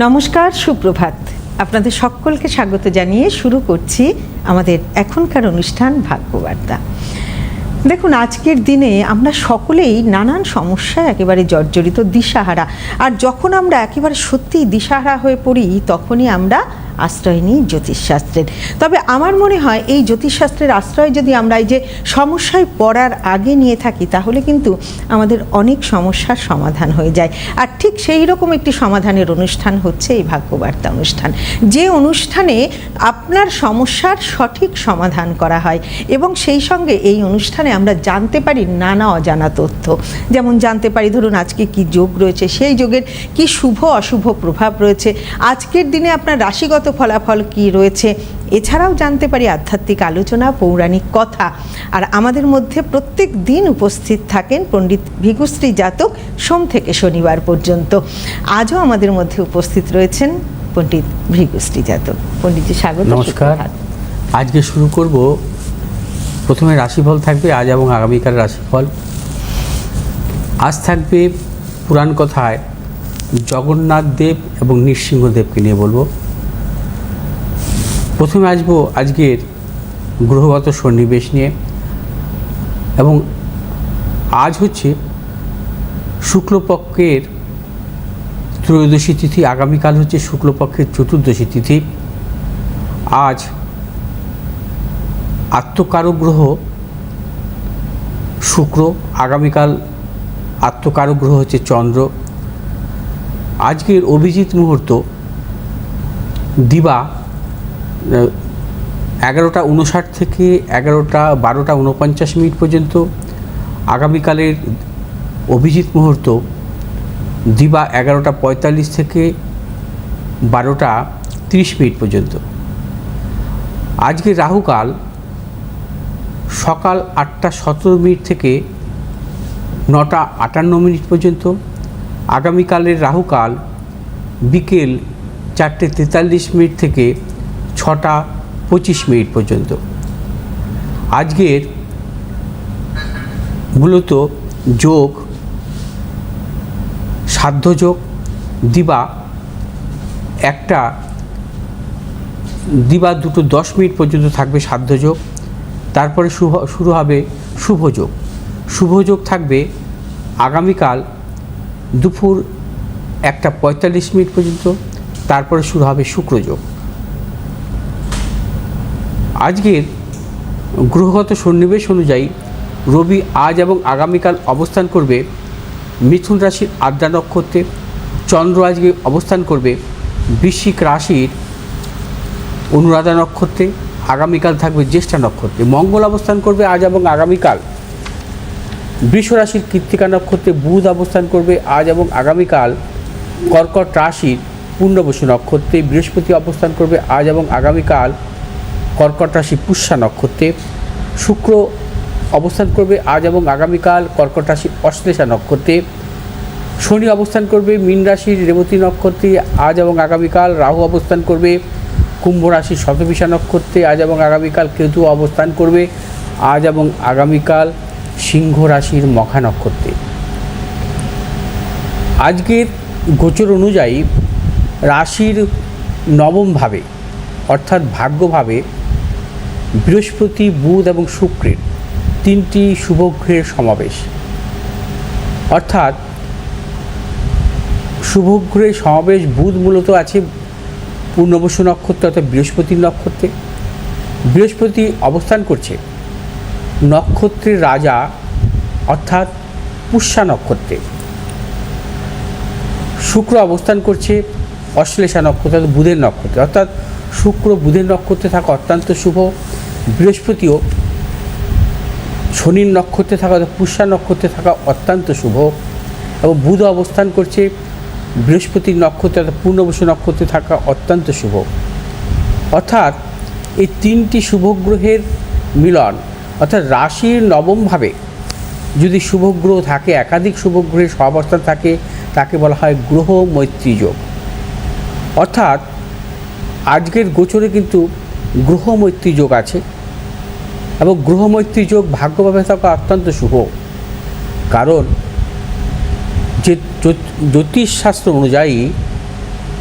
নমস্কার, সুপ্রভাত। আপনাদের সকলকে স্বাগত জানিয়ে শুরু করছি আমাদের এখনকার অনুষ্ঠান ভাগ্যবার্তা। দেখুন, আজকের দিনে আমরা সকলেই নানান সমস্যায় একেবারে জর্জরিত, দিশাহারা। আর যখন আমরা একেবারে সত্যিই দিশাহারা হয়ে পড়ি, তখনই আমরা আশ্রয় নিই জ্যোতিষশাস্ত্রের। তবে আমার মনে হয় এই জ্যোতিষশাস্ত্রের আশ্রয় যদি আমরা এই যে সমস্যায় পড়ার আগে নিয়ে থাকি, তাহলে কিন্তু আমাদের অনেক সমস্যার সমাধান হয়ে যায়। আর ঠিক সেই রকম একটি সমাধানের অনুষ্ঠান হচ্ছে এই ভাগ্যবার্তা অনুষ্ঠান, যে অনুষ্ঠানে আপনার সমস্যার সঠিক সমাধান করা হয় এবং সেই সঙ্গে এই অনুষ্ঠানে আমরা জানতে পারি নানা অজানা তথ্য। যেমন জানতে পারি, ধরুন আজকে কি যোগ রয়েছে, সেই যোগের কি শুভ অশুভ প্রভাব রয়েছে, আজকের দিনে আপনার রাশিগত ফলাফল কি রয়েছে। এছাড়াও জানতে পারি আধ্যাত্মিক আলোচনা, পৌরাণিক কথা। আর আমাদের মধ্যে প্রত্যেক দিন উপস্থিত থাকেন পণ্ডিত ভৃগুশ্রী জাতক, সোম থেকে শনিবার পর্যন্ত। আজও আমাদের মধ্যে উপস্থিত রয়েছেন পণ্ডিত ভৃগুশ্রী জাতক। পণ্ডিতজি, স্বাগত। নমস্কার। আজকে শুরু করব, প্রথমে রাশিফল থাকবে আজ এবং আগামীকাল রাশিফল। আজ থাকবে পুরাণ কথায় জগন্নাথ দেব এবং নৃসিংহদেবকে নিয়ে বলবো। প্রথমে আসবো আজকের গ্রহগত সন্নিবেশ নিয়ে, এবং আজ হচ্ছে শুক্লপক্ষের ত্রয়োদশী তিথি, আগামীকাল হচ্ছে শুক্লপক্ষের চতুর্দশী তিথি। আজ আত্মকারক গ্রহ শুক্র, আগামীকাল আত্মকারক গ্রহ হচ্ছে চন্দ্র। আজকের অভিজিৎ মুহূর্ত দিবা 11:59 থেকে 12:49 পর্যন্ত। আগামীকালের অভিজিৎ মুহূর্ত দিবা 11:45 থেকে 12:30 পর্যন্ত। আজকে রাহুকাল সকাল 8:17 থেকে 9:58 পর্যন্ত। আগামীকালের রাহুকাল বিকেল 4:43 থেকে 6:25 পর্যন্ত। আজকের মূলত যোগ সাধ্য যোগ, দিবা 2:10 পর্যন্ত থাকবে সাধ্য যোগ। তারপরে শুরু হবে শুভ যোগ। শুভ যোগ থাকবে আগামীকাল দুপুর 1:45 পর্যন্ত। তারপরে শুরু হবে শুক্রযোগ। আজকের গ্রহগত সন্নিবেশ অনুযায়ী রবি আজ এবং আগামীকাল অবস্থান করবে মিথুন রাশির আদ্রা নক্ষত্রে। চন্দ্র আজকে অবস্থান করবে বৃশ্চিক রাশির অনুরাধা নক্ষত্রে। আগামীকাল থাকবে জ্যেষ্ঠা নক্ষত্রে। মঙ্গল অবস্থান করবে আজ এবং আগামীকাল বৃষ রাশির কৃত্তিকা নক্ষত্রে। বুধ অবস্থান করবে আজ এবং আগামীকাল কর্কট রাশির পূর্ণবসু নক্ষত্রে। বৃহস্পতি অবস্থান করবে আজ এবং আগামীকাল কর্কট রাশি পুষ্যা নক্ষত্রে। শুক্র অবস্থান করবে আজ এবং আগামীকাল কর্কট রাশি অশ্লেষা নক্ষত্রে। শনি অবস্থান করবে মীন রাশির রেবতী নক্ষত্রে আজ এবং আগামীকাল। রাহু অবস্থান করবে কুম্ভ রাশির শতভিষা নক্ষত্রে আজ এবং আগামীকাল। কেতু অবস্থান করবে আজ এবং আগামীকাল সিংহ রাশির মখা নক্ষত্রে। আজকের গোচর অনুযায়ী রাশির নবম ভাবে অর্থাৎ ভাগ্যভাবে বৃহস্পতি, বুধ এবং শুক্রের 3টি শুভগ্রহের সমাবেশ। অর্থাৎ শুভগ্রহের সমাবেশ। বুধ মূলত আছে পূর্ণবসু নক্ষত্রে অর্থাৎ বৃহস্পতির নক্ষত্রে। বৃহস্পতি অবস্থান করছে নক্ষত্রের রাজা অর্থাৎ পুষ্যা নক্ষত্রে। শুক্র অবস্থান করছে অশ্লেষা নক্ষত্র অর্থাৎ বুধের নক্ষত্রে। অর্থাৎ শুক্র বুধের নক্ষত্রে থাকা অত্যন্ত শুভ। বৃহস্পতিও শনির নক্ষত্রে থাকা অর্থাৎ পুষ্যা নক্ষত্রে থাকা অত্যন্ত শুভ। এবং বুধ অবস্থান করছে বৃহস্পতির নক্ষত্রে অর্থাৎ পূর্ণবসু নক্ষত্রে থাকা অত্যন্ত শুভ। অর্থাৎ এই 3টি শুভগ্রহের মিলন, অর্থাৎ রাশির নবমভাবে যদি শুভগ্রহ থাকে, একাধিক শুভগ্রহের সহাবস্থান থাকে, তাকে বলা হয় গ্রহ মৈত্রী যোগ। অর্থাৎ আজকের গোচরে কিন্তু গ্রহ মৈত্রী যোগ আছে, এবং গ্রহ মৈত্রী যোগ ভাগ্যভাবে থাকা অত্যন্ত শুভ। কারণ যে জ্যোতিষশাস্ত্র অনুযায়ী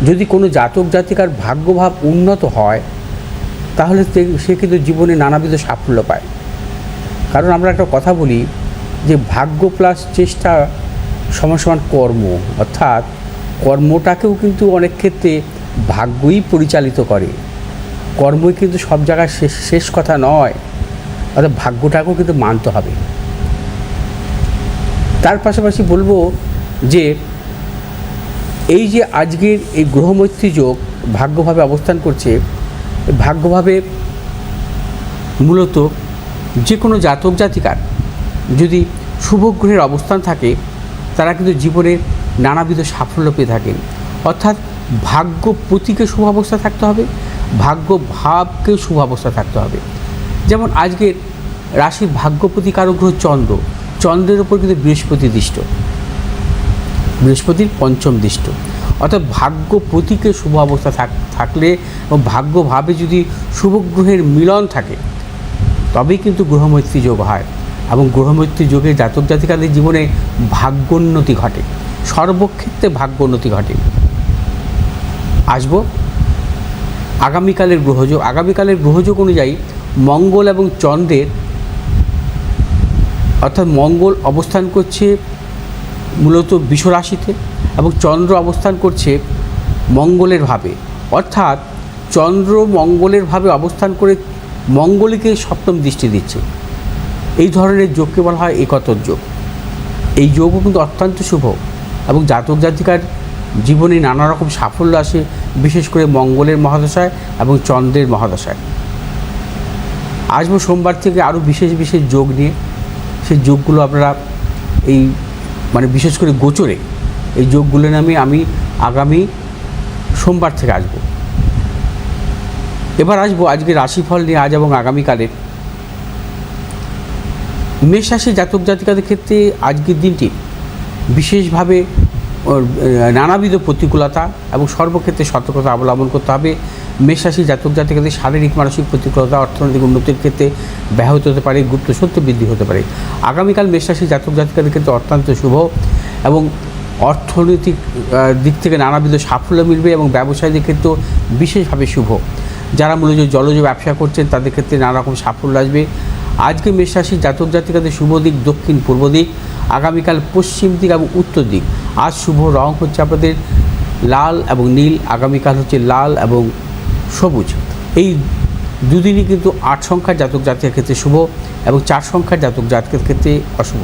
যদি কোনো জাতক জাতিকার ভাগ্যভাব উন্নত হয় তাহলে সে কিন্তু জীবনে নানাবিধ সাফল্য পায়। কারণ আমরা একটা কথা বলি যে ভাগ্য প্লাস চেষ্টা সমান সমান কর্ম, অর্থাৎ কর্মটাকেও কিন্তু অনেক ক্ষেত্রে ভাগ্যই পরিচালিত করে। কর্মই কিন্তু সব জায়গায় শেষ কথা নয়, অর্থাৎ ভাগ্যটাকেও কিন্তু মানতে হবে। তার পাশাপাশি বলবো যে এই যে আজকের এই গ্রহমৈত্রী যোগ ভাগ্যভাবে অবস্থান করছে, ভাগ্যভাবে মূলত যে কোনো জাতক জাতিকার যদি শুভ গ্রহের অবস্থান থাকে তারা কিন্তু জীবনের নানাবিধ সাফল্য পেয়ে থাকেন। অর্থাৎ ভাগ্য প্রতীকে শুভ অবস্থা থাকতে হবে, ভাগ্য ভাবকেও শুভ অবস্থা থাকতে হবে। যেমন আজকের রাশির ভাগ্যপতি কারক গ্রহ চন্দ্র, চন্দ্রের ওপর কিন্তু বৃহস্পতি দৃষ্ট, বৃহস্পতির পঞ্চম দৃষ্ট। অর্থাৎ ভাগ্য প্রতীকে শুভ অবস্থা থাকলে এবং ভাগ্যভাবে যদি শুভ গ্রহের মিলন থাকে তবেই কিন্তু গ্রহমৈত্রী যোগ হয়, এবং গ্রহমৈত্রী যোগে জাতক জাতিকাদের জীবনে ভাগ্যোন্নতি ঘটে, সর্বক্ষেত্রে ভাগ্যোন্নতি ঘটে। আসবো আগামীকালের গ্রহযোগ। আগামীকালের গ্রহযোগ অনুযায়ী মঙ্গল এবং চন্দ্রের, অর্থাৎ মঙ্গল অবস্থান করছে মূলত বৃষ রাশিতে এবং চন্দ্র অবস্থান করছে মঙ্গলের ভাবে, অর্থাৎ চন্দ্র মঙ্গলের ভাবে অবস্থান করে মঙ্গলকে সপ্তম দৃষ্টি দিচ্ছে। এই ধরনের যোগকে বলা হয় একতর যোগ। এই যোগও কিন্তু অত্যন্ত শুভ এবং জাতক জাতিকার জীবনে নানা রকম সাফল্য আসে, বিশেষ করে মঙ্গলের মহাদশায় এবং চন্দ্রের মহাদশায়। আসবো সোমবার থেকে আরও বিশেষ বিশেষ যোগ নিয়ে। সেই যোগগুলো আপনারা এই বিশেষ করে গোচরে এই যোগগুলো নামে আমি আগামী সোমবার থেকে আসবো। এবার আসবো আজকে রাশিফল নিয়ে আজ এবং আগামীকালের। মেষ রাশি জাতক জাতিকাদের ক্ষেত্রে আজকের দিনটি বিশেষভাবে নানাবিধ প্রতিকূলতা এবং সর্বক্ষেত্রে সতর্কতা অবলম্বন করতে হবে। মেষ রাশি জাতক জাতিকাদের শারীরিক মানসিক প্রতিকূলতা অর্থনৈতিক উন্নতির ক্ষেত্রে ব্যাহত হতে পারে, গুপ্ত সত্য বৃদ্ধি হতে পারে। আগামীকাল মেষ রাশি জাতক জাতিকাদের ক্ষেত্রে অত্যন্ত শুভ এবং অর্থনৈতিক দিক থেকে নানাবিধ সাফল্য মিলবে এবং ব্যবসায়ীদের ক্ষেত্রেও বিশেষভাবে শুভ। যারা মূলত জলজ ব্যবসা করছেন তাদের ক্ষেত্রে নানা রকম সাফল্য আসবে। আজকে মেষ রাশির জাতক জাতিকাদের শুভ দিক দক্ষিণ পূর্ব দিক, আগামীকাল পশ্চিম দিক এবং উত্তর দিক। আজ শুভ রং হচ্ছে আপনাদের লাল এবং নীল, আগামীকাল হচ্ছে লাল এবং সবুজ। এই দুদিনই কিন্তু 8 সংখ্যার জাতক জাতিকার ক্ষেত্রে শুভ এবং 4 সংখ্যার জাতক জাতকের ক্ষেত্রে অশুভ।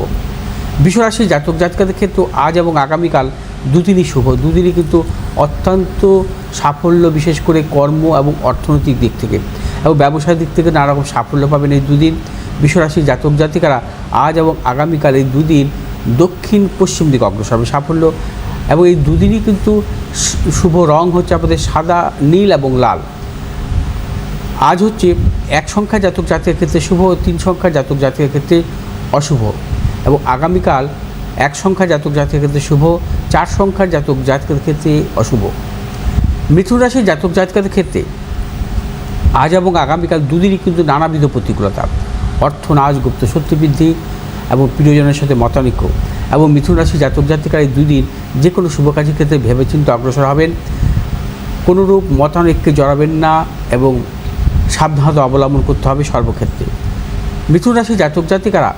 বৃষ রাশির জাতক জাতিকাদের ক্ষেত্রে আজ এবং আগামীকাল দুদিনই শুভ, দুদিনই কিন্তু অত্যন্ত সাফল্য, বিশেষ করে কর্ম এবং অর্থনৈতিক দিক থেকে এবং ব্যবসার দিক থেকে নানা রকম সাফল্য পাবেন এই দুদিন। বৃষ রাশির জাতক জাতিকারা আজ এবং আগামীকাল এই দুদিন দক্ষিণ পশ্চিম দিকে অগ্রসর হবে সাফল্য, এবং এই দুদিনই কিন্তু শুভ রং হচ্ছে আপনাদের সাদা, নীল এবং লাল। আজ হচ্ছে 1 সংখ্যার জাতক জাতিকের ক্ষেত্রে শুভ, 3 সংখ্যার জাতক জাতিকের ক্ষেত্রে অশুভ, এবং আগামীকাল 1 সংখ্যার জাতক জাতিকের ক্ষেত্রে শুভ, 4 সংখ্যার জাতক জাতিকের ক্ষেত্রে অশুভ। মিথুন রাশির জাতক জাতিকাদের ক্ষেত্রে আজ এবং আগামীকাল দুদিনই কিন্তু নানাবিধ প্রতিকূলতা, অর্থনাশ, গুপ্ত সত্য বৃদ্ধি এবং প্রিয়জনের সাথে মতানৈক্য। এবং মিথুন রাশি জাতক জাতিকারা এই দুদিন যে কোনো শুভ কাজের ক্ষেত্রে ভেবেচিন্তে অগ্রসর হবেন, কোনোরূপ মতানৈক্যে জড়াবেন না এবং সাবধানতা অবলম্বন করতে হবে সর্বক্ষেত্রে। মিথুন রাশি জাতক জাতিকারা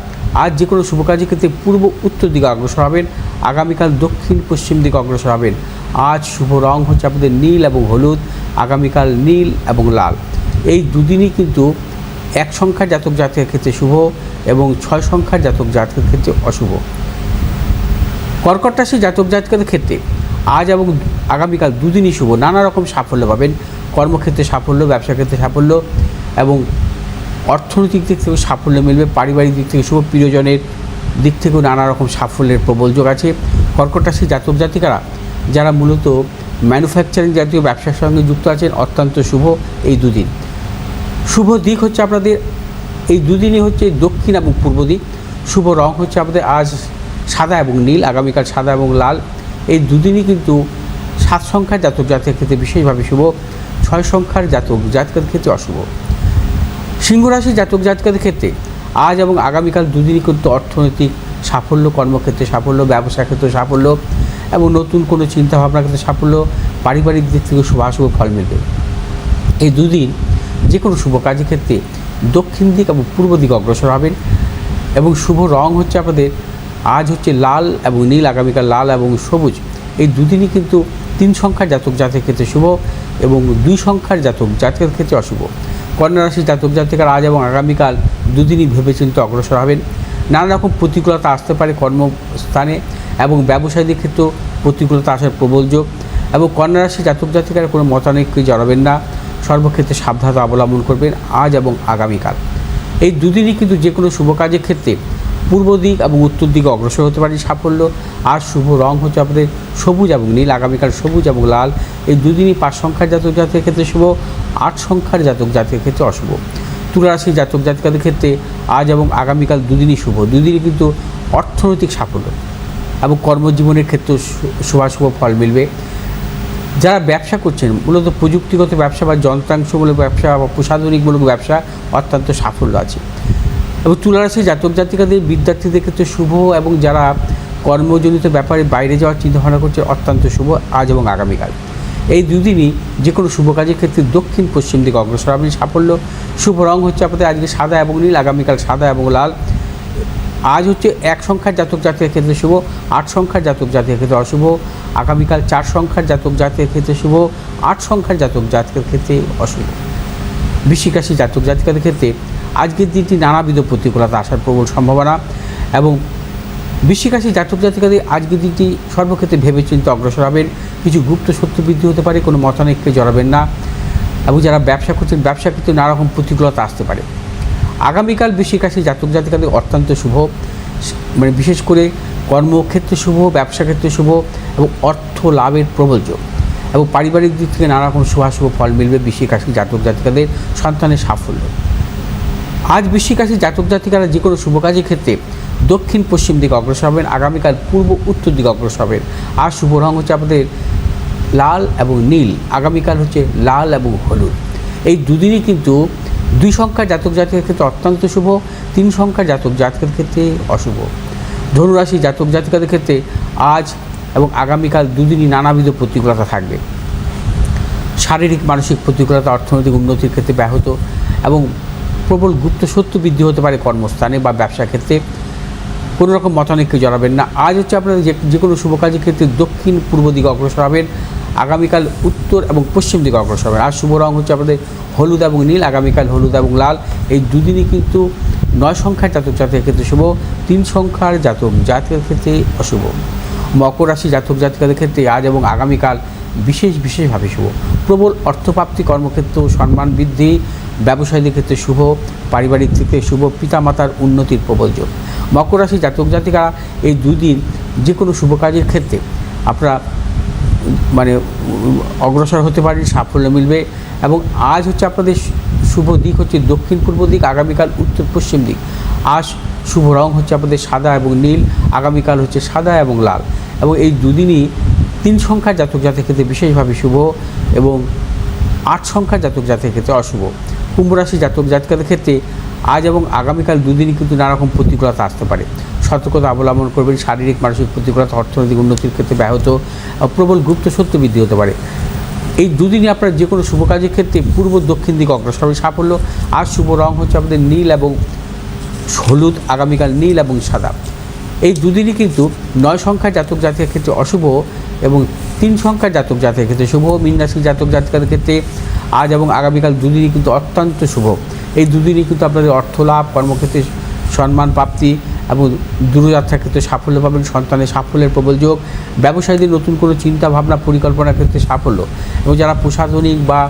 আজ যে কোনো শুভ কাজের ক্ষেত্রে পূর্ব উত্তর দিকে অগ্রসর হবেন, আগামীকাল দক্ষিণ পশ্চিম দিকে অগ্রসর হবেন। আজ শুভ রং হচ্ছে আপনাদের নীল এবং হলুদ, আগামীকাল নীল এবং লাল। এই দুদিনই কিন্তু 1 সংখ্যার জাতক জাতকের ক্ষেত্রে শুভ এবং 6 সংখ্যার জাতক জাতকের ক্ষেত্রে অশুভ। কর্কট রাশি জাতক জাতকের ক্ষেত্রে আজ এবং আগামীকাল দুদিনই শুভ, নানা রকম সাফল্য পাবেন, কর্মক্ষেত্রে সাফল্য, ব্যবসা ক্ষেত্রে সাফল্য এবং অর্থনৈতিক দিক থেকেও সাফল্য মিলবে, পারিবারিক দিক থেকে শুভ, প্রিয়জনের দিক থেকেও নানা রকম সাফল্যের প্রবল যোগ আছে। কর্কট রাশি জাতক জাতিকারা যারা মূলত ম্যানুফ্যাকচারিং জাতীয় ব্যবসার সঙ্গে যুক্ত আছেন অত্যন্ত শুভ এই দুদিন। শুভ দিক হচ্ছে আপনাদের এই দুদিনই হচ্ছে দক্ষিণ এবং পূর্ব দিক। শুভ রং হচ্ছে আপনাদের আজ সাদা এবং নীল, আগামীকাল সাদা এবং লাল। এই দুদিনই কিন্তু 7 সংখ্যার জাতক জাতকের ক্ষেত্রে বিশেষভাবে শুভ, 6 সংখ্যার জাতক জাতকের ক্ষেত্রে অশুভ। সিংহ রাশির জাতক জাতকের ক্ষেত্রে আজ এবং আগামীকাল দুদিনই কিন্তু অর্থনৈতিক সাফল্য, কর্মক্ষেত্রে সাফল্য, ব্যবসা ক্ষেত্রে সাফল্য এবং নতুন কোনো চিন্তাভাবনার ক্ষেত্রে সাফল্য, পারিবারিক দিক থেকে শুভাশুভ ফল মিলবে। এই দুদিন যে কোনো শুভ কাজের ক্ষেত্রে দক্ষিণ দিক এবং পূর্ব দিক অগ্রসর হবেন এবং শুভ রং হচ্ছে আপনাদের আজ হচ্ছে লাল এবং নীল, আগামীকাল লাল এবং সবুজ। এই দুদিনই কিন্তু 3 সংখ্যার জাতক জাতকের ক্ষেত্রে শুভ এবং 2 সংখ্যার জাতক জাতকের ক্ষেত্রে অশুভ। কন্যা রাশির জাতক জাতিকারা আজ এবং আগামীকাল দুদিনই ভেবেচিন্তে অগ্রসর হবেন। নানা রকম প্রতিকূলতা আসতে পারে কর্মস্থানে এবং ব্যবসায়ীদের ক্ষেত্রেও প্রতিকূলতা আসার প্রবল যোগ। এবং কন্যা রাশির জাতক জাতিকারা কোনো মতানৈক্যে জড়াবেন না, সর্বক্ষেত্রে সাবধানতা অবলম্বন করবেন আজ এবং আগামীকাল। এই দুদিনই কিন্তু যে কোনো শুভ কাজের ক্ষেত্রে পূর্ব দিক এবং উত্তর দিকে অগ্রসর হতে পারে সাফল্য। আর শুভ রং হচ্ছে আপনাদের সবুজ এবং নীল, আগামীকাল সবুজ এবং লাল। এই দুদিনই 5 সংখ্যার জাতক জাতকের ক্ষেত্রে শুভ, 8 সংখ্যার জাতক জাতকের ক্ষেত্রে অশুভ। তুলা রাশির জাতক জাতিকাদের ক্ষেত্রে আজ এবং আগামীকাল দুদিনই শুভ। দুদিনই কিন্তু অর্থনৈতিক সাফল্য এবং কর্মজীবনের ক্ষেত্রেও শুভাশুভ ফল মিলবে। যারা ব্যবসা করছেন, মূলত প্রযুক্তিগত ব্যবসা বা যন্ত্রাংশমূলক ব্যবসা বা প্রসাধনিকমূলক ব্যবসা অত্যন্ত সাফল্য আছে। এবং তুলারাশির জাতক জাতিকাদের বিদ্যার্থীদের ক্ষেত্রে শুভ এবং যারা কর্মজনিত ব্যাপারে বাইরে যাওয়ার চিন্তাভাবনা করছে অত্যন্ত শুভ আজ এবং আগামীকাল। এই দুদিনই যে কোনো শুভ কাজের ক্ষেত্রে দক্ষিণ পশ্চিম দিকে অগ্রসর হবেন সাফল্য। শুভ রং হচ্ছে আপনাদের আজকে সাদা এবং নীল, আগামীকাল সাদা এবং লাল। আজ হচ্ছে 1 সংখ্যার জাতক জাতকের ক্ষেত্রে শুভ, 8 সংখ্যার জাতক জাতকের ক্ষেত্রে অশুভ। আগামীকাল 4 সংখ্যার জাতক জাতকের ক্ষেত্রে শুভ, 8 সংখ্যার জাতক জাতকের ক্ষেত্রে অশুভ। বৃশ্চিক রাশির জাতক জাতিকাদের ক্ষেত্রে আজকের দিনটি নানাবিধ প্রতিকূলতা আসার প্রবল সম্ভাবনা এবং বৃশ্চিক রাশির জাতক জাতিকাদের আজকের দিনটি সর্বক্ষেত্রে ভেবেচিন্তে অগ্রসর হবেন। কিছু গুপ্ত শত্রু বৃদ্ধি হতে পারে, কোনো মতানৈক্যে জড়াবেন না এবং যারা ব্যবসা করছেন ব্যবসা ক্ষেত্রে নানা রকম প্রতিকূলতা আসতে পারে। আগামীকাল বৃশ্চিক রাশির জাতক জাতিকাদের অত্যন্ত শুভ, মানে বিশেষ করে কর্মক্ষেত্রে শুভ, ব্যবসা ক্ষেত্রে শুভ এবং অর্থ লাভের প্রবল যোগ এবং পারিবারিক দিক থেকে নানা রকম শুভাশুভ ফল মিলবে। বৃশ্চিক রাশির জাতক জাতিকাদের সন্তানের সাফল্য। আজ বৃশ্চিক রাশির জাতক জাতিকারা যে কোনো শুভ কাজের ক্ষেত্রে দক্ষিণ পশ্চিম দিকে অগ্রসর হবেন, আগামীকাল পূর্ব উত্তর দিকে অগ্রসর হবেন। আর শুভ রং হচ্ছে আপনাদের লাল এবং নীল, আগামীকাল হচ্ছে লাল এবং হলুদ। এই দুদিনই কিন্তু 2 সংখ্যার জাতক জাতকের ক্ষেত্রে অত্যন্ত শুভ, 3 সংখ্যার জাতক জাতকের ক্ষেত্রে অশুভ। ধনুরাশি জাতক জাতিকাদের ক্ষেত্রে আজ এবং আগামীকাল দুদিনই নানাবিধ প্রতিকূলতা থাকবে। শারীরিক মানসিক প্রতিকূলতা অর্থনৈতিক উন্নতির ক্ষেত্রে ব্যাহত এবং প্রবল গুপ্ত শত্রু বৃদ্ধি হতে পারে কর্মস্থানে বা ব্যবসা ক্ষেত্রে। কোনো রকম মতানৈক্যে জড়াবেন না। আজ হচ্ছে আপনাদের যে কোনো শুভ কাজের ক্ষেত্রে দক্ষিণ পূর্ব দিকে অগ্রসর হবেন, আগামীকাল উত্তর এবং পশ্চিম দিকে অগ্রসর হবেন। আর শুভ রং হচ্ছে আপনাদের হলুদ এবং নীল, আগামীকাল হলুদ এবং লাল। এই দুদিনই কিন্তু 9 সংখ্যার জাতক জাতকের ক্ষেত্রে শুভ, 3 সংখ্যার জাতক জাতকের ক্ষেত্রে অশুভ। মকর রাশি জাতক জাতিকাদের ক্ষেত্রে আজ এবং আগামীকাল বিশেষভাবে শুভ। প্রবল অর্থপ্রাপ্তি, কর্মক্ষেত্র সম্মান বৃদ্ধি, ব্যবসায়ীদের ক্ষেত্রে শুভ, পারিবারিক থেকে শুভ, পিতামাতার উন্নতির প্রবল যোগ। মকর রাশি জাতক জাতিকারা এই 2 দিন যে কোনো শুভ কাজের ক্ষেত্রে আপনারা মানে অগ্রসর হতে পারেন, সাফল্য মিলবে। এবং আজ হচ্ছে আপনাদের শুভ দিক হচ্ছে দক্ষিণ পূর্ব দিক, আগামীকাল উত্তর পশ্চিম দিক। আজ শুভ রং হচ্ছে আপনাদের সাদা এবং নীল, আগামীকাল হচ্ছে সাদা এবং লাল। এবং এই দুদিনই 3 সংখ্যার জাতক জাতকের ক্ষেত্রে বিশেষভাবে শুভ এবং 8 সংখ্যার জাতক জাতকের ক্ষেত্রে অশুভ। কুম্ভ রাশি জাতক জাতিকাদের ক্ষেত্রে আজ এবং আগামীকাল দুদিনই কিন্তু নানা রকম প্রতিকূলতা আসতে পারে, সতর্কতা অবলম্বন করবেন। শারীরিক মানসিক প্রতিকূলতা অর্থনৈতিক উন্নতির ক্ষেত্রে ব্যাহত, প্রবল গুপ্ত শত্রু বৃদ্ধি হতে পারে। এই দুদিনই আপনারা যে কোনো শুভ কাজের ক্ষেত্রে পূর্ব দক্ষিণ দিকে অগ্রসর হবে সাফল্য। আর শুভ রং হচ্ছে আপনাদের নীল এবং হলুদ, আগামীকাল নীল এবং সাদা। এই দুদিনই কিন্তু 9 সংখ্যার জাতক জাতকের ক্ষেত্রে অশুভ এবং 3 সংখ্যার জাতক জাতকের ক্ষেত্রে শুভ। মীন রাশির জাতক জাতিকাদের ক্ষেত্রে আজ এবং আগামীকাল দুদিনই কিন্তু অত্যন্ত শুভ। এই দুদিনই কিন্তু আপনাদের অর্থ লাভ, কর্মক্ষেত্রে সম্মান প্রাপ্তি এবং দূরযাত্রার ক্ষেত্রে সাফল্য পাবেন, সন্তানের সাফল্যের প্রবল যোগ। ব্যবসায়ীদের নতুন কোনো চিন্তা ভাবনা পরিকল্পনার ক্ষেত্রে সাফল্য এবং যারা প্রশাসনিক বা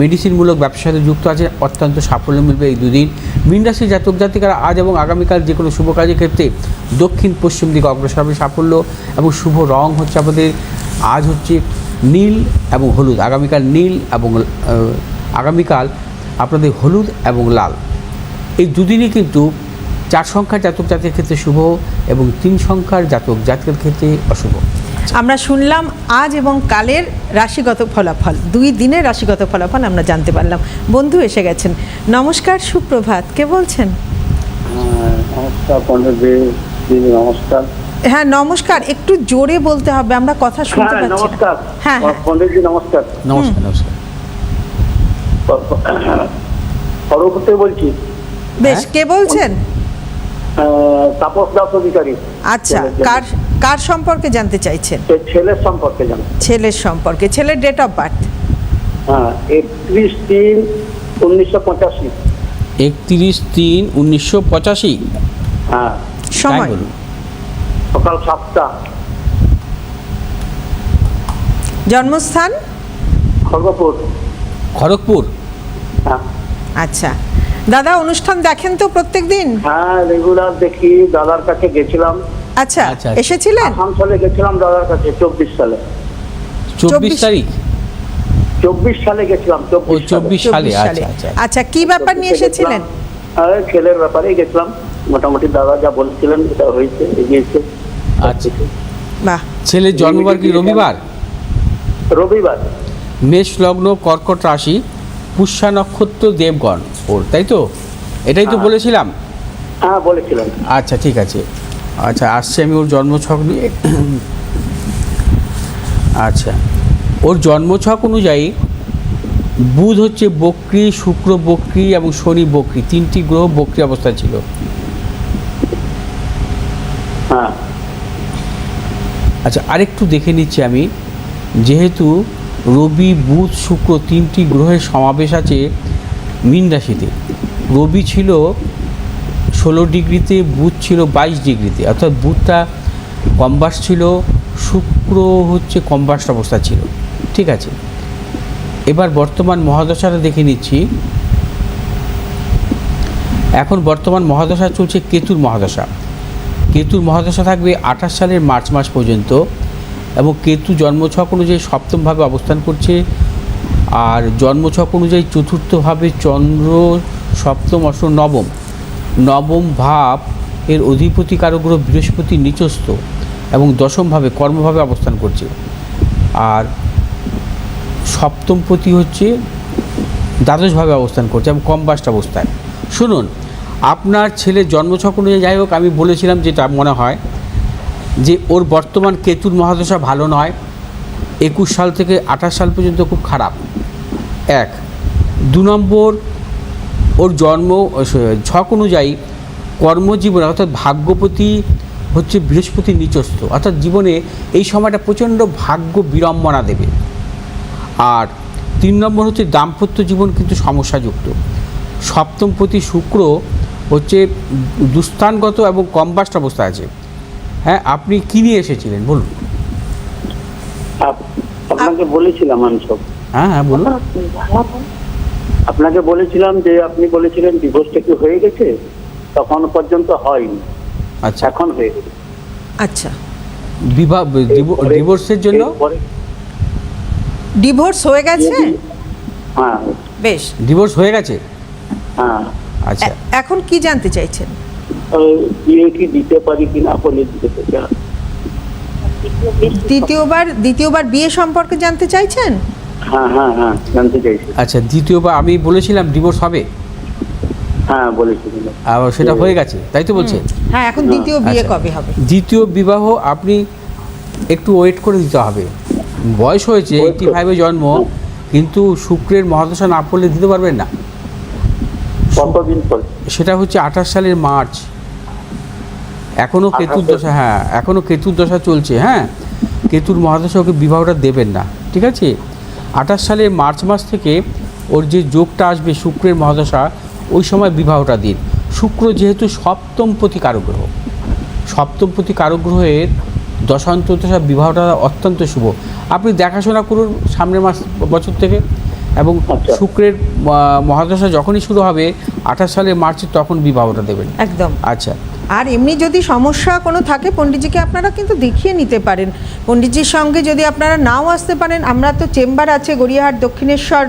মেডিসিনমূলক ব্যবসার সাথে যুক্ত আছে অত্যন্ত সাফল্য মিলবে এই 2 দিন। মীন রাশির জাতক জাতিকারা আজ এবং আগামীকাল যে কোনো শুভ কাজের ক্ষেত্রে দক্ষিণ পশ্চিম দিকে অগ্রসর হবে সাফল্য এবং শুভ রং হচ্ছে আপনাদের আজ হচ্ছে নীল এবং হলুদ, আগামীকাল নীল এবং আগামীকাল আপনাদের হলুদ এবং লাল। এই 2 দিনই কিন্তু 4 সংখ্যার জাতক জাতকের ক্ষেত্রে শুভ এবং 3 সংখ্যার জাতক জাতকের ক্ষেত্রে অশুভ। আমরা শুনলাম আজ এবং কালের রাশিগত ফলাফল, 2 দিনের রাশিগত ফলাফল আমরা জানতে পারলাম। বন্ধু এসে গেছেন। নমস্কার, সুপ্রভাত, কে বলছেন? নমস্কার পণ্ডিত, নমস্কার। হ্যাঁ নমস্কার, একটু জোরে বলতে হবে, আমরা কথা শুনতে হ্যাঁ পাচ্ছি না। নমস্কার। হ্যাঁ হ্যাঁ পণ্ডিতজি নমস্কার। নমস্কার নমস্কার। খড়গপুর থেকে বলছি। বেশ, কে বলছেন? তাপস দাস অধিকারী। আচ্ছা, কার কার সম্পর্কে জানতে চাইছেন? ছেলের সম্পর্কে জানো? ছেলের সম্পর্কে। ছেলের ডেট অফ বার্থ? হ্যাঁ 31/3/1985। 31/3/1985। হ্যাঁ সময়? বলুন। সকাল 7টা। জন্মস্থান? খড়গপুর। খড়গপুর। হ্যাঁ আচ্ছা দাদা, অনুষ্ঠান দেখেন তো প্রত্যেক দিন? হ্যাঁ রেগুলার দেখি। দাদার কাছে গেছিলাম। আচ্ছা, আচ্ছা। এসেছিলেন? আসানসোলে গেছিলাম দাদার কাছে 24 সালে। 24 তারিখ? 24 সালে গেছিলাম। ও 24 সালে। 24 সালে। আচ্ছা আচ্ছা। আচ্ছা, কি ব্যাপার নিয়ে এসেছিলেন? ছেলের ব্যাপারেই গেছিলাম। মোটামুটি দাদা যা বলছিলেন এটা হয়েছে, এগিয়েছে। আচ্ছা। বাহ, ছেলের জন্মবার কি রবিবার? রবিবার। মেষ লগ্ন, কর্কট রাশি, পুষ্যা নক্ষত্র, দেবগণ ওর, তাই তো? এটাই তো হ্যাঁ। বলেছিলাম। হ্যাঁ বলেছিলেন। আচ্ছা ঠিক আছে। আচ্ছা আসছে আমি ওর জন্মছক নিয়ে। আচ্ছা, ওর জন্মছক অনুযায়ী বুধ হচ্ছে বক্রী, শুক্র বক্রী এবং শনি বক্রী, তিনটি গ্রহ বক্রী অবস্থা ছিল। হ্যাঁ আচ্ছা আরেকটু দেখে নিচ্ছি আমি, যেহেতু রবি বুধ শুক্র তিনটি গ্রহের সমাবেশ আছে মীন রাশিতে। রবি ছিল 16 ডিগ্রিতে, বুধ ছিল 22 ডিগ্রিতে, অর্থাৎ বুধটা কম্বাস ছিল, শুক্র হচ্ছে কম্বাস্ট অবস্থা ছিল। ঠিক আছে, এবার বর্তমান মহাদশাটা দেখে নিচ্ছি। এখন বর্তমান মহাদশা চলছে কেতুর মহাদশা। কেতুর মহাদশা থাকবে 28 সালের মার্চ মাস পর্যন্ত, এবং কেতু জন্মছক অনুযায়ী সপ্তমভাবে অবস্থান করছে। আর জন্মছক অনুযায়ী চতুর্থভাবে চন্দ্র, সপ্তম, অষ্টম, নবম, নবম ভাব এর অধিপতি কারক গ্রহ বৃহস্পতি নিচস্থ এবং দশমভাবে কর্মভাবে অবস্থান করছে। আর সপ্তমপতি হচ্ছে দ্বাদশভাবে অবস্থান করছে এবং কম্বাস্ট অবস্থায়। শুনুন, আপনার ছেলের জন্মছক অনুযায়ী, যাই হোক আমি বলেছিলাম যেটা মনে হয় যে ওর বর্তমান কেতুর মহাদশা ভালো নয়। 21 সাল থেকে 28 সাল পর্যন্ত খুব খারাপ। 1, 2 নম্বর, ওর জন্ম ছক অনুযায়ী কর্মজীবনে অর্থাৎ ভাগ্যপতি হচ্ছে বৃহস্পতি নিচস্থ, অর্থাৎ জীবনে এই সময়টা প্রচণ্ড ভাগ্য বিড়ম্বনা দেবে। আর 3 নম্বর হচ্ছে দাম্পত্য জীবন কিন্তু সমস্যাযুক্ত। সপ্তমপতি শুক্র হচ্ছে দুস্থানগত এবং কম্বাস্ট অবস্থা আছে। হ্যাঁ, আপনি কী নিয়ে এসেছিলেন বলুন? আপনাকে বলেছিলাম আমি সব। হ্যাঁ হ্যাঁ বলুন। আপনাকে বলেছিলাম যে আপনি বলেছিলেন ডিভোর্সটা কি হয়ে গেছে, তখন পর্যন্ত হয়নি, আচ্ছা, এখন হয়ে গেছে। আচ্ছা, বিবাহ ডিভোর্সের জন্য ডিভোর্স হয়ে গেছে? হ্যাঁ বেশ, ডিভোর্স হয়ে গেছে। হ্যাঁ। আচ্ছা, এখন কি জানতে চাইছেন? বিয়ে কি দিতে পারি কিনা বলে দিতে চাই। দ্বিতীয়বার বিয়ে সম্পর্কে জানতে চাইছেন? হ্যাঁ হ্যাঁ হ্যাঁ জানতে চাইছি। আচ্ছা, দ্বিতীয়বার আমি বলেছিলাম ডিভোর্স হবে, হ্যাঁ বলেছিলেন। আর সেটা হয়ে গেছে, তাই তো বলছেন? হ্যাঁ, এখন দ্বিতীয় বিয়ে আচ্ছা। কবে হবে? দ্বিতীয় বিবাহ আপনি একটু ওয়েট করে দিতে হবে। বয়স হয়েছে, 85-এ জন্ম, কিন্তু শুক্রের মহাদশা না পড়লে দিতে পারবেন না। কতদিন পর? সেটা হচ্ছে 28 সালের মার্চ। এখনও কেতুর দশা, হ্যাঁ এখনও কেতুর দশা চলছে। হ্যাঁ, কেতুর মহাদশা ওকে বিবাহটা দেবেন না, ঠিক আছে? 28 সালের মার্চ মাস থেকে ওর যে যোগটা আসবে শুক্রের মহাদশা, ওই সময় বিবাহটা দিন। শুক্র যেহেতু সপ্তমপতি কারক গ্রহ, সপ্তমপতি কারক গ্রহের দশান্তদশা বিবাহটা অত্যন্ত শুভ। আপনি দেখাশোনা করুন সামনের বছর থেকে, এবং আচ্ছা। শুক্রের মহাদশা যখনই শুরু হবে 28 সালের মার্চে, তখন বিবাহটা দেবেন। একদম। আচ্ছা, আর এমনি যদি সমস্যা কোনো থাকে পণ্ডিতজিকে আপনারা কিন্তু দেখিয়ে নিতে পারেন। পণ্ডিতজির সঙ্গে যদি আপনারা নাও আসতে পারেন, আমরা তো চেম্বার আছে গড়িয়াহাট, দক্ষিণেশ্বর,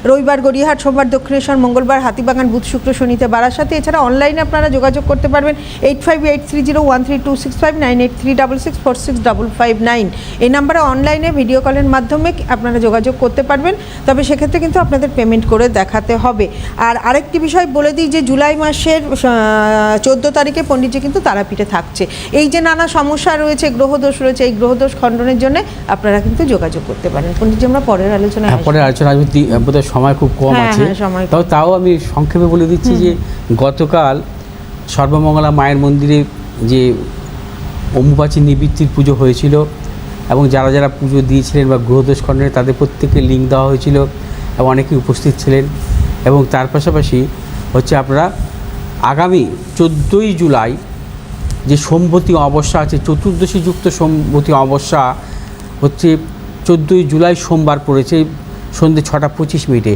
রবিবার গড়িয়াহাট, সোমবার দক্ষিণেশ্বর, মঙ্গলবার হাতিবাগান, বুধ শুক্র শনিতে বারাসাতে। এছাড়া অনলাইনে আপনারা যোগাযোগ করতে পারবেন 8583013265, 9836564559। এই নাম্বারে অনলাইনে ভিডিও কলের মাধ্যমে আপনারা যোগাযোগ করতে পারবেন। তবে সেক্ষেত্রে কিন্তু আপনাদের পেমেন্ট করে দেখাতে হবে। আর আরেকটি বিষয় বলে দিই যে জুলাই মাসের 14 তারিখে পণ্ডিতজি কিন্তু তারাপীঠে থাকছে। এই যে নানা সমস্যা রয়েছে, গ্রহদোষ রয়েছে, এই গ্রহদোষ খণ্ডনের জন্য আপনারা কিন্তু যোগাযোগ করতে পারেন। পণ্ডিতজি আমরা পরের আলোচনায় আসবো। পরে আলোচনা বোধহয় সময় খুব কম হ্যাঁ, আছে, হ্যাঁ, সময় কম। তাও আমি সংক্ষেপে বলে দিচ্ছি যে গতকাল সর্বমঙ্গলা মায়ের মন্দিরে যে অম্বুবাচী নিবৃত্তির পুজো হয়েছিল এবং যারা যারা পুজো দিয়েছিলেন বা গ্রহদোষ খণ্ডনে তাদের প্রত্যেককে লিঙ্ক দেওয়া হয়েছিল এবং অনেকেই উপস্থিত ছিলেন। এবং তার পাশাপাশি হচ্ছে আপনারা আগামী 14ই জুলাই যে সোমবতী অমাবস্যা আছে, চতুর্দশী যুক্ত সোমবতী অমাবস্যা হচ্ছে 14ই জুলাই সোমবার পড়েছে সন্ধ্যে 6:25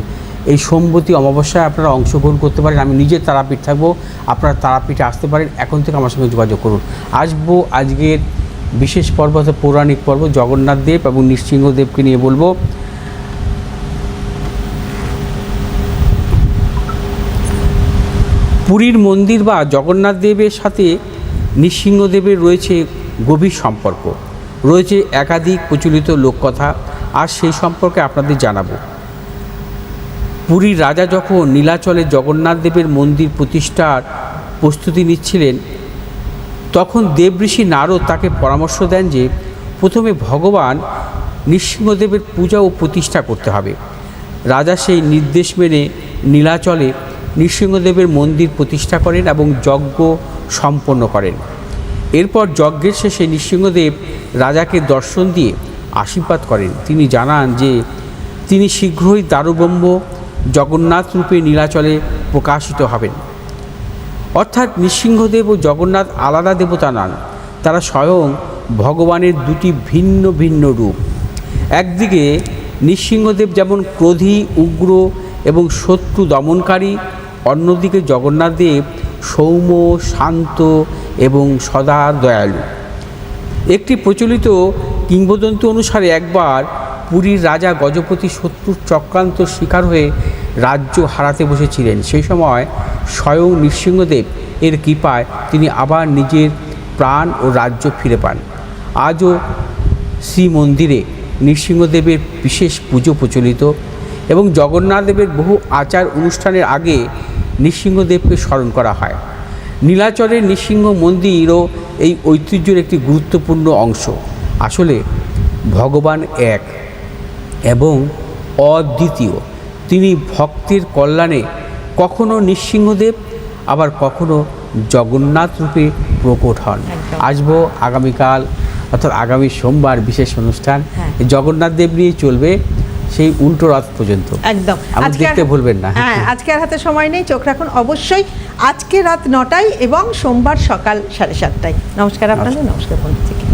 এই সোমবতী অমাবস্যায় আপনারা অংশগ্রহণ করতে পারেন। আমি নিজে তারাপীঠ থাকবো, আপনারা তারাপীঠে আসতে পারেন। এখন থেকে আমার সঙ্গে যোগাযোগ করুন। আসবো আজকের বিশেষ পর্ব, পৌরাণিক পর্ব, জগন্নাথ দেব এবং নৃসিংহদেবকে নিয়ে বলবো। পুরীর মন্দির বা জগন্নাথ দেবের সাথে নৃসিংহদেবের রয়েছে গভীর সম্পর্ক, রয়েছে একাধিক প্রচলিত লোককথা, আর সেই সম্পর্কে আপনাদের জানাবো। পুরীর রাজা যখন নীলাচলে জগন্নাথ দেবের মন্দির প্রতিষ্ঠার প্রস্তুতি নিচ্ছিলেন, তখন দেবঋষি নারদ তাকে পরামর্শ দেন যে প্রথমে ভগবান নৃসিংহদেবের পূজা ও প্রতিষ্ঠা করতে হবে। রাজা সেই নির্দেশ মেনে নীলাচলে নৃসিংহদেবের মন্দির প্রতিষ্ঠা করেন এবং যজ্ঞ সম্পন্ন করেন। এরপর যজ্ঞের শেষে নৃসিংহদেব রাজাকে দর্শন দিয়ে আশীর্বাদ করেন। তিনি জানান যে তিনি শীঘ্রই দারুব্রহ্ম জগন্নাথ রূপে নীলাচলে প্রকাশিত হবেন। অর্থাৎ নৃসিংহদেব ও জগন্নাথ আলাদা দেবতা নন, তারা স্বয়ং ভগবানের দুটি ভিন্ন ভিন্ন রূপ। একদিকে নৃসিংহদেব যেমন ক্রোধী, উগ্র এবং শত্রু দমনকারী, অন্যদিকে জগন্নাথ দেব সৌম্য, শান্ত এবং সদা দয়ালু। একটি প্রচলিত কিংবদন্তি অনুসারে একবার পুরীর রাজা গজপতি শত্রুর চক্রান্ত শিকার হয়ে রাজ্য হারাতে বসেছিলেন। সেই সময় স্বয়ং নৃসিংহদেব এর কৃপায় তিনি আবার নিজের প্রাণ ও রাজ্য ফিরে পান। আজও শ্রী মন্দিরে নৃসিংহদেবের বিশেষ পুজো প্রচলিত এবং জগন্নাথ দেবের বহু আচার অনুষ্ঠানের আগে নৃসিংহদেবকে স্মরণ করা হয়। নীলাচলের নৃসিংহ মন্দিরও এই ঐতিহ্যের একটি গুরুত্বপূর্ণ অংশ। আসলে ভগবান এক এবং অদ্বিতীয়। তিনি ভক্তের কল্যাণে কখনো নৃসিংহদেব আবার কখনো জগন্নাথ রূপে প্রকট হন। আসবো আগামীকাল অর্থাৎ আগামী সোমবার বিশেষ অনুষ্ঠান জগন্নাথ দেব নিয়ে চলবে সেই উল্টো রথ পর্যন্ত। একদম দেখতে ভুলবেন না। হ্যাঁ, আজকে আর হাতে সময় নেই, চোখ রাখুন অবশ্যই আজকে রাত 9টায় এবং সোমবার সকাল 7:30টায়। নমস্কার আপনাদের, নমস্কার পণ্ডিতজিকে।